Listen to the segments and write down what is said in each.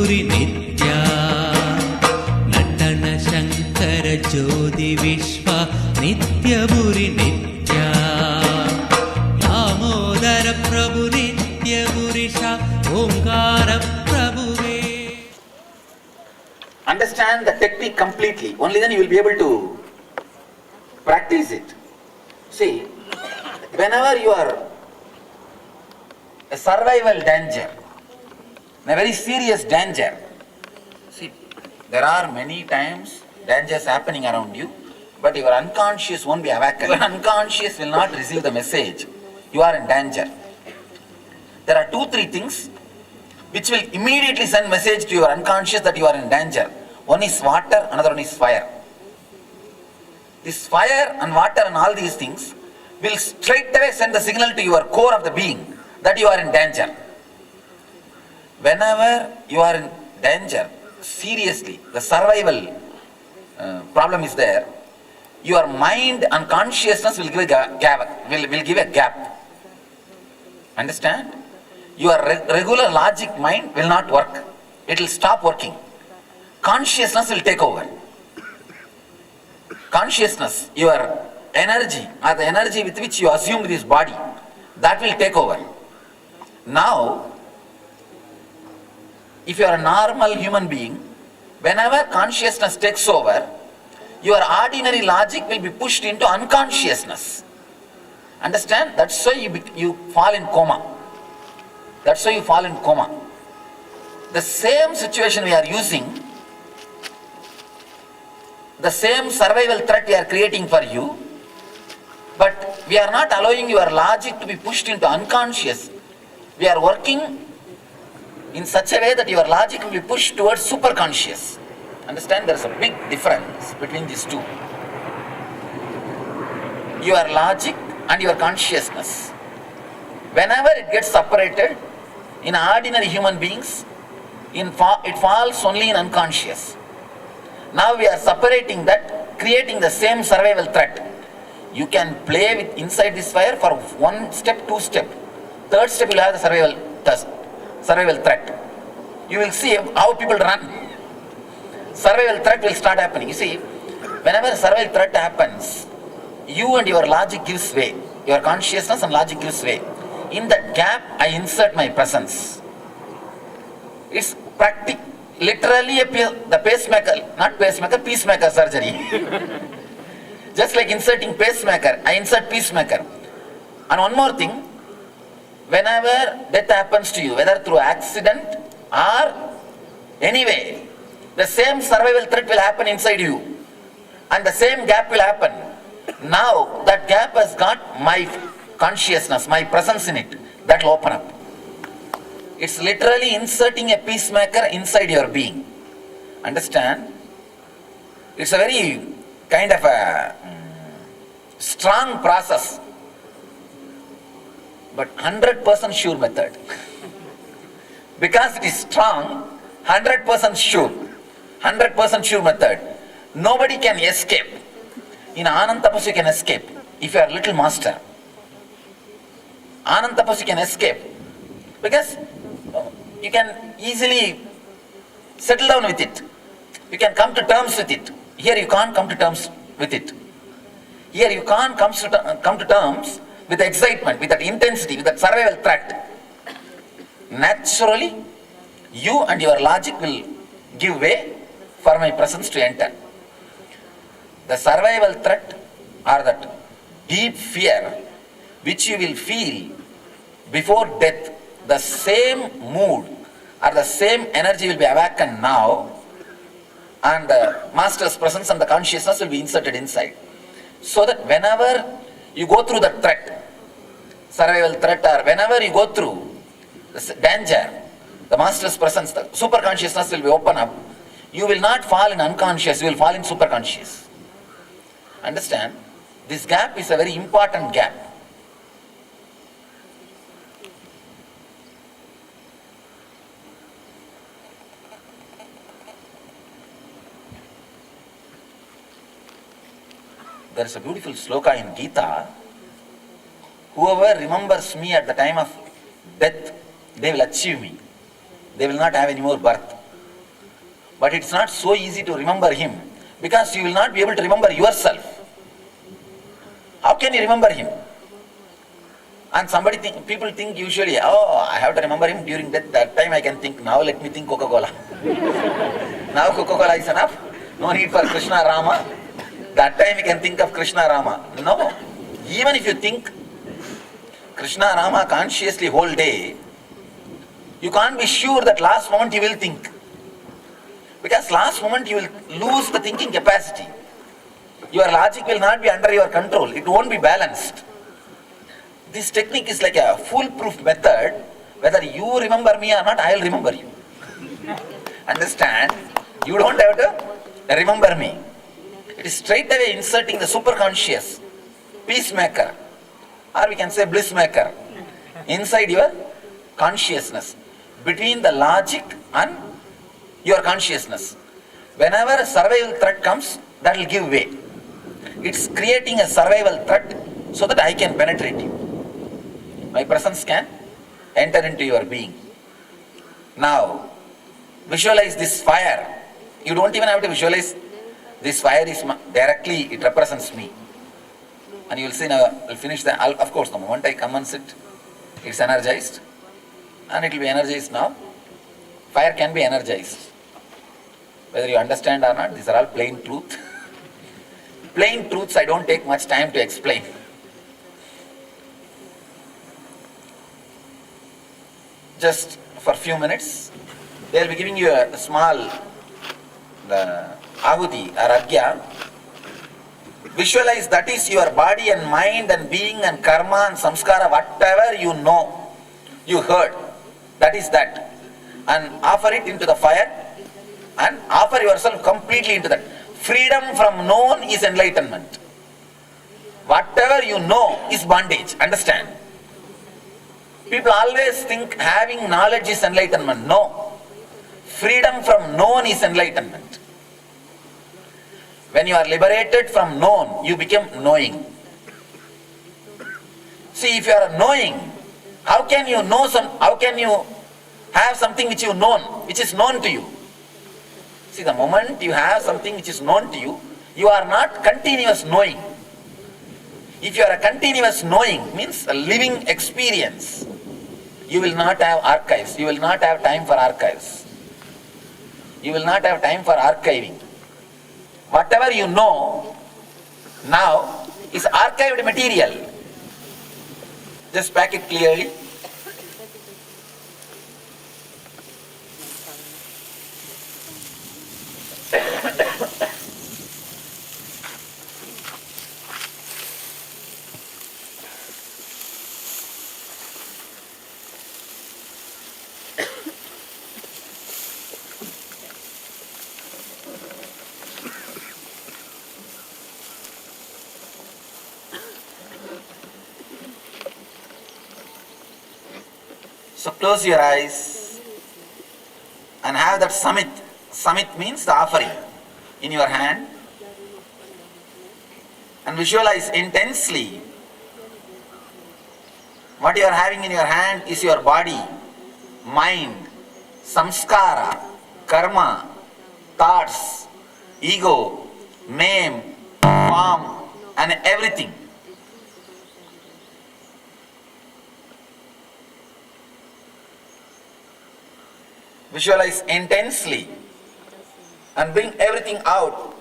नित्यपुरि नित्या नटन शङ्कर ज्योति विश्वा नित्यपुरि नित्या दामोदर प्रभु नित्यपुरुषा ओंकार प्रभुवे. Understand the technique completely. Only then you will be able to practice it. See, whenever you are a survival danger, a very serious danger. See, there are many times dangers happening around you, but your unconscious won't be awakened. Your unconscious will not receive the message. You are in danger. There are 2-3 things which will immediately send message to your unconscious that you are in danger. One is water, another one is fire. This fire and water and all these things will straight away send the signal to your core of the being that you are in danger. Whenever you are in danger, seriously, the survival problem is there, your mind and consciousness will give a gap. Will give a gap. Understand? Your regular logic mind will not work. It will stop working. Consciousness will take over. Consciousness, your energy, or the energy with which you assumed this body, that will take over. Now, if you are a normal human being, whenever consciousness takes over, your ordinary logic will be pushed into unconsciousness. Understand? That's why you fall in coma. That's why you fall in coma. The same situation we are using, the same survival threat we are creating for you, but we are not allowing your logic to be pushed into unconscious. We are working in such a way that your logic will be pushed towards superconscious. Understand? There is a big difference between these two. Your logic and your consciousness. Whenever it gets separated, in ordinary human beings, it falls only in unconscious. Now we are separating that, creating the same survival threat. You can play with inside this fire for 1 step, 2 step. 3rd step you will have the survival threat. You will see how people run. Survival threat will start happening. You see, whenever survival threat happens, you and your logic gives way. Your consciousness and logic gives way. In that gap, I insert my presence. It's literally the pacemaker, not pacemaker, peacemaker surgery. Just like inserting pacemaker, I insert peacemaker. And one more thing, whenever death happens to you, whether through accident or anyway, the same survival threat will happen inside you. And the same gap will happen. Now, that gap has got my consciousness, my presence in it. That will open up. It's literally inserting a peacemaker inside your being. Understand? It's a very kind of a strong process, but 100% sure method. Because it is strong, 100% sure, 100% sure method. Nobody can escape. In Anand Tapas you can escape if you are little master. Anand Tapas you can escape because you can easily settle down with it. You can come to terms with it. Here you can't come to terms with it. Here you can't come to terms with the excitement, with that intensity, with that survival threat. Naturally, you and your logic will give way for my presence to enter. The survival threat or that deep fear which you will feel before death, the same mood or the same energy will be awakened now, and the master's presence and the consciousness will be inserted inside. So that whenever you go through the threat, survival threat, or whenever you go through the danger, the master's presence, the super consciousness will be open up. You will not fall in unconscious, you will fall in super conscious. Understand? This gap is a very important gap. There is a beautiful sloka in Gita. Whoever remembers me at the time of death, they will achieve me. They will not have any more birth. But it's not so easy to remember him because you will not be able to remember yourself. How can you remember him? And people think usually, oh, I have to remember him during that time I can think, now let me think Coca-Cola. Now Coca-Cola is enough. No need for Krishna Rama. That time you can think of Krishna Rama. No. Even if you think Krishna Rama consciously whole day, you can't be sure that last moment you will think. Because last moment you will lose the thinking capacity. Your logic will not be under your control. It won't be balanced. This technique is like a foolproof method. Whether you remember me or not, I will remember you. Understand? You don't have to remember me. It is straight away inserting the superconscious, peacemaker, or we can say bliss maker, inside your consciousness, between the logic and your consciousness. Whenever a survival threat comes, that will give way. It's creating a survival threat so that I can penetrate you. My presence can enter into your being. Now, visualize this fire. You don't even have to visualize this fire is directly, it represents me. And you will see now, I'll finish that. Of course, the moment I come and sit, it's energized. And it will be energized now. Fire can be energized. Whether you understand or not, these are all plain truth. Plain truths I don't take much time to explain. Just for a few minutes, they will be giving you a small ahuti or agya. Visualize that is your body and mind and being and karma and samskara, whatever you know, you heard, that is that. And offer it into the fire and offer yourself completely into that. Freedom from known is enlightenment. Whatever you know is bondage. Understand? People always think having knowledge is enlightenment. No. Freedom from known is enlightenment. When you are liberated from known, you become knowing. See, if you are knowing, how can you know how can you have something which is known to you? See, the moment you have something which is known to you, you are not continuous knowing. If you are a continuous knowing, means a living experience, you will not have archives. You will not have time for archives. You will not have time for archiving. Whatever you know now is archived material. Just pack it clearly. So close your eyes and have that samit. Samit means the offering in your hand. And visualize intensely what you are having in your hand is your body, mind, samskara, karma, thoughts, ego, name, form, and everything. Visualize intensely and bring everything out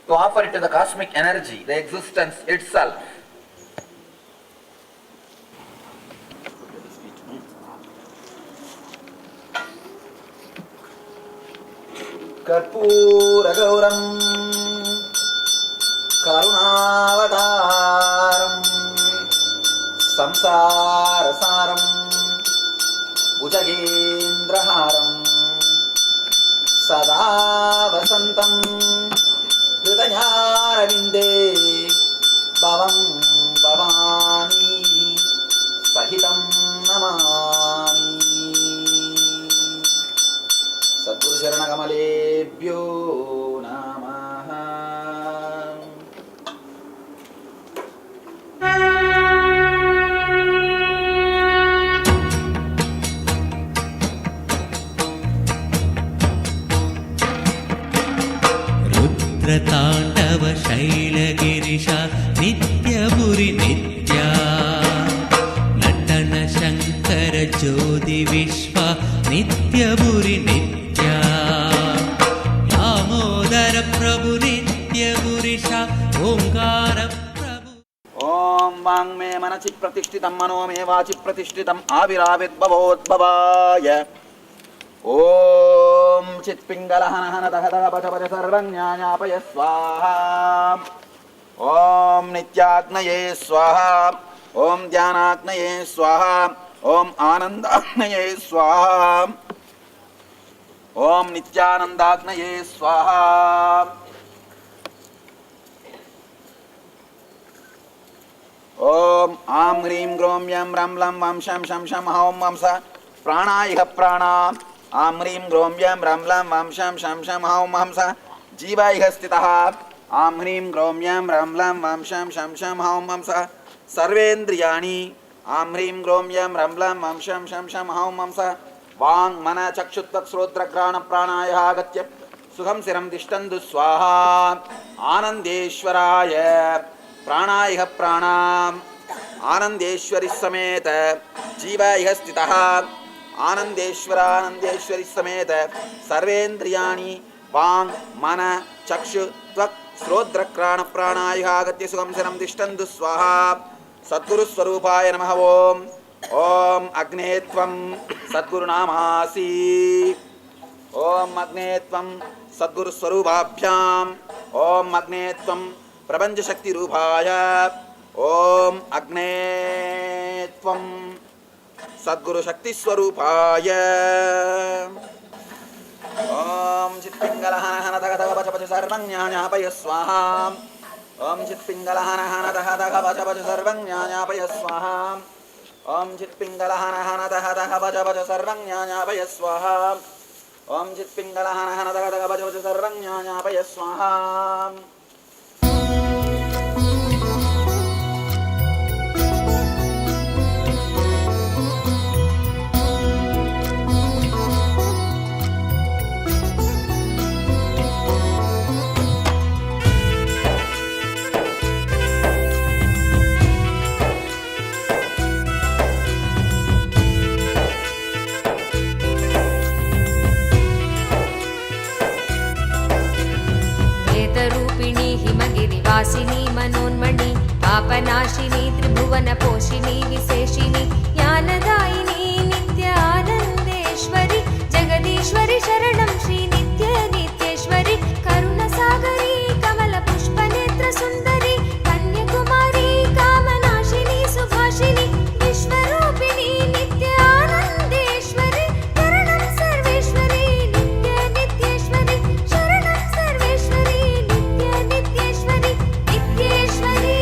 to offer it to the cosmic energy, the existence itself. Karpura Gauram Karunavataram Samsara Saram Bhujagendraharam Sada Vasantam Hridayarvinde Bhavam Bhavani Sahitam Namami Sadguru Charana Kamalebhyo Namaha. रुद्रताण्डव शैलगिरिश नित्यभुरि नित्या नटन शङ्कर ज्योति विश्व नित्यभुरि नित्या दामोदर प्रभु नित्यभुरिश ओंकार प्रभु। ओम वांग मे मनसि प्रतिष्ठितं मनो मे वाचि प्रतिष्ठितं आविराविर्भवोद्भवाय। ओम चित्पिङ्गलहनहन दह दह पच पच सर्वज्ञानापय स्वाहा। ओम नित्याग्नये स्वाहा। ओम ध्यानाग्नये स्वाहा। ओम आनन्दाग्नये स्वाहा। ओम नित्यानन्दाग्नये स्वाहा। ओम आं ह्रीं ग्रों यं रं लं वं शं शं शं हौं वं स प्राणाय प्राणाम्। आं ह्रीं ग्रों यं रं लं वं शं शं शं हौं वं स जीवाय स्थितः। आं ह्रीं ग्रों यं रं लं वं शं शं शं हौं वं स सर्वेन्द्रियाणि। आं ह्रीं ग्रों यं रं लं वं शं शं शं हौं वं स वाङ् मन चक्षुत्वक् श्रोत्रघ्राण प्राणाय आगत्य सुखं शिरं तिष्ठन्तु स्वाहा। आनन्देश्वराय प्राणाय प्राणाम्। आनंदेश्वरी समेत जीवाय स्थितः। आनंदेश्वरी समेत सर्वेन्द्रियाणि वाङ् मन चक्षु त्वक् श्रोत्रघ्राण प्राणाय आगत्य सुखं शिरं तिष्ठन्तु स्वाहा। सद्गुरुस्वरूपाय नमः। ओम ओम अग्ने त्वं सद्गुरुनामासि। ओम अग्ने त्वं सद्गुरुस्वरूपाभ्याम्। ओम अग्ने त्वं प्रपंच शक्ति रूपाय। ओम अग्ने त्वं सद्गुरु शक्ति स्वरूपाय। ओम चित्पिङ्गलहनहन दग दग पच पच सर्वं ज्ञानापय स्वाहा। ओम चित्पिङ्गलहनहन दग दग पच पच सर्वं ज्ञानापय स्वाहा। ओम चित्पिङ्गलहनहन दग दग पच पच सर्वं ज्ञानापय स्वाहा। ओम चित्पिङ्गलहनहन दग दग पच पच सर्वं ज्ञानापय स्वाहा। वासिनी मनोन्मणि पापनाशिनी त्रिभुवन पोषिणी विशेषिणी ज्ञानदायिनी नित्य आनंदेश्वरी जगदीश्वरी शरणं श्री नित्य नित्येश्वरी करुणसागरी कमल पुष्प नेत्र सुंदरी कन्याकुमारी कामनाशिनी सुभाषिनी विश्वरूपिणी नित्य आनंदेश्वरी शरणं सर्वेश्वरी नित्य नित्येश्वरी शरणं सर्वेश्वरी नित्य नित्येश्वरी नित्येश्वरी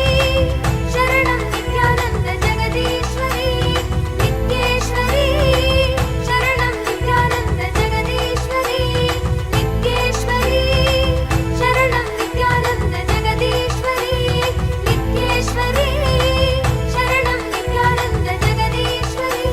शरणं नित्यानंद जगदीश्वरी नित्येश्वरी शरणं नित्यानंद जगदीश्वरी नित्येश्वरी शरणं नित्यानंद जगदीश्वरी नित्येश्वरी शरणं नित्यानंद जगदीश्वरी।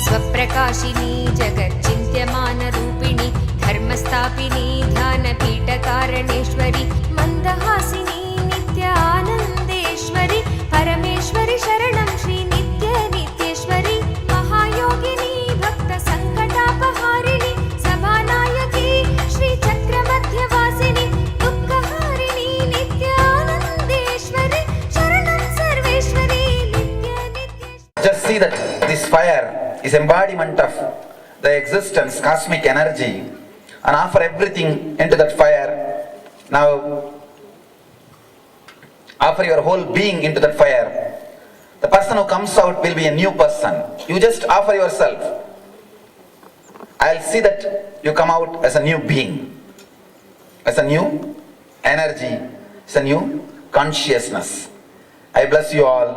स्वप्रकाशिनी जगच्चिन्त्यमानरूपिणी धर्मस्थापिनी ध्यानपीठकारणेश्वरी मन्दहासिनी नित्य आनन्देश्वरी परमेश्वरी शरणं श्री नित्य नित्येश्वरी महायोगिनी भक्तसङ्कटापहारिणी सभानायकी श्रीचक्रमध्यवासिनी दुःखहारिणी नित्य आनन्देश्वरी शरणं सर्वेश्वरी नित्य नित्येश्वरी। Just see that this fire is embodiment of the existence, cosmic energy, and offer everything into that fire. Now offer your whole being into that fire. The person who comes out will be a new person. You just offer yourself. I'll see that you come out as a new being, as a new energy, as a new consciousness. I bless you all.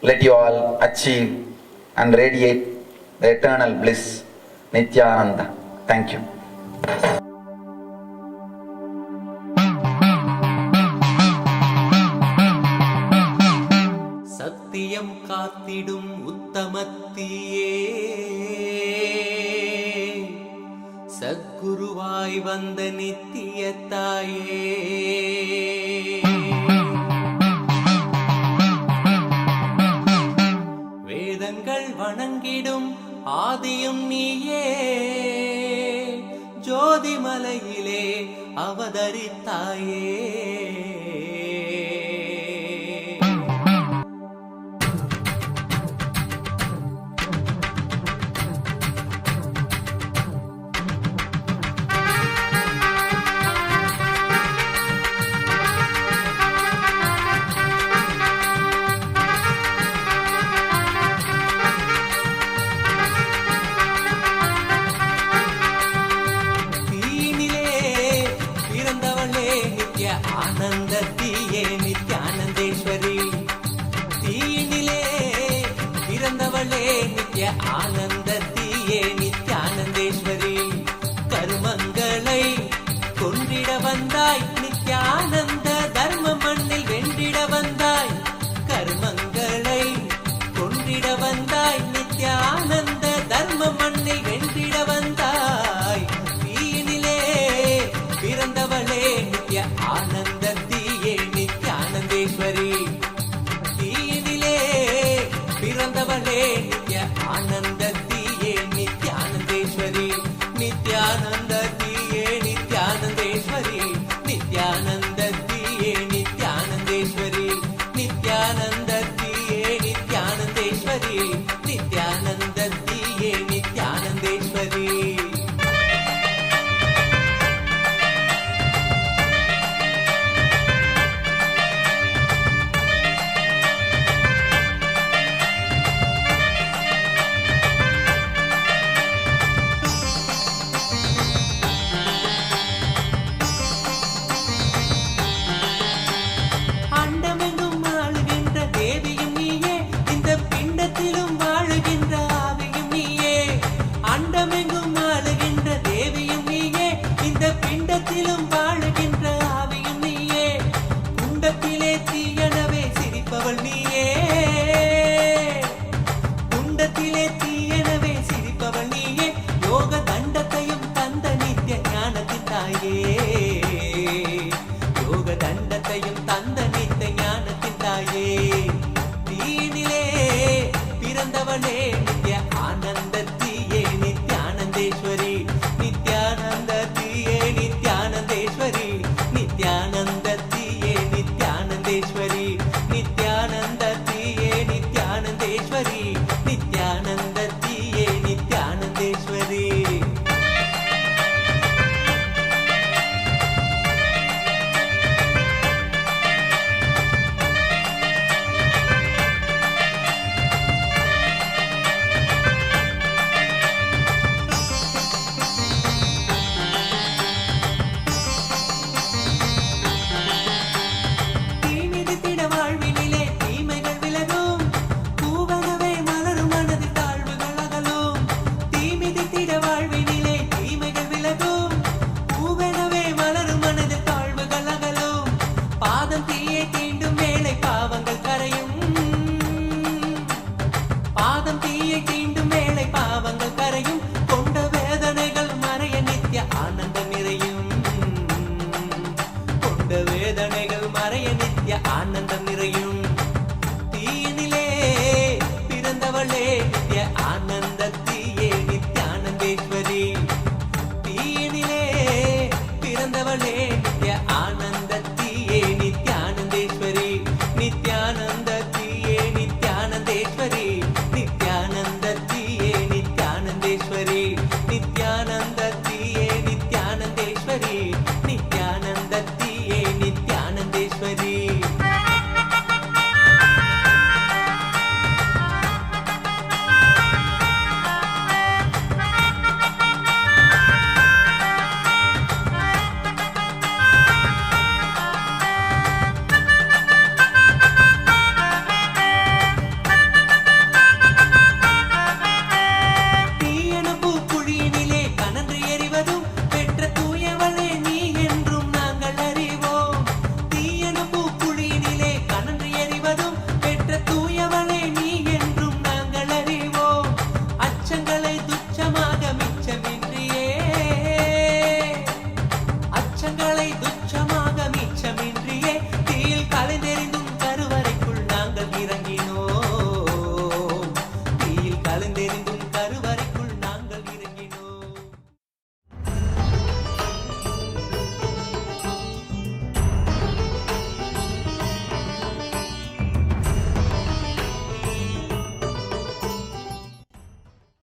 Let you all achieve and radiate the eternal bliss, Nityananda. Thank you. அந்த நித்திய தாயே. வேதங்கள் வணங்கிடும் ஆதியும் நீயே, ஜோதி மலையிலே அவதரித்தாயே. ஆனந்தத்தியே நித்யானந்தேஸ்வரி, தீயினிலே பிறந்தவளே நித்ய ஆனந்தத்தியே நித்யானந்தேஸ்வரி. கருமங்களை கொன்றிட வந்தாய் நித்யானந்த, தர்ம மண்ணில் வென்றிட வந்தாய். கருமங்களை கொன்றிட வந்தாய் நித்யானந்த, தர்ம மண்ணில் வென்றிட வந்தாய். தீயினிலே பிறந்தவளே நித்ய ஆனந்தத்தியே நித்யானந்தேஸ்வரி, தீயினிலே பிறந்தவளே நித்ய ஆனந்தத்தியே நித்யானந்தேஸ்வரி. நித்யானந்தத்தியே நித்யானந்தேஸ்வரி, நித்யானந்தத்தியே நித்யானந்தேஸ்வரி, நித்யானந்தத்தியே நித்யானந்தேஸ்வரி, நித்யானந்தத்தியே நித்யானந்தேஸ்வரி. ஆனந்தம் நிறையும். தீயினிலே பிறந்தவளே நித்ய ஆனந்தத்தியே நித்யானந்தேஸ்வரி, தீயினிலே பிறந்தவளே நித்ய ஆனந்தத்தியே நித்யானந்தேஸ்வரி, நித்யானந்தத்தியே நித்யானந்தேஸ்வரி, நித்யானந்தத்தியே நித்யானந்தேஸ்வரி, நித்யானந்தத்தியே நித்யானந்தேஸ்வரி, நித்யானந்தத்தியே நித்யானந்தேஸ்வரி. துன்பங்களை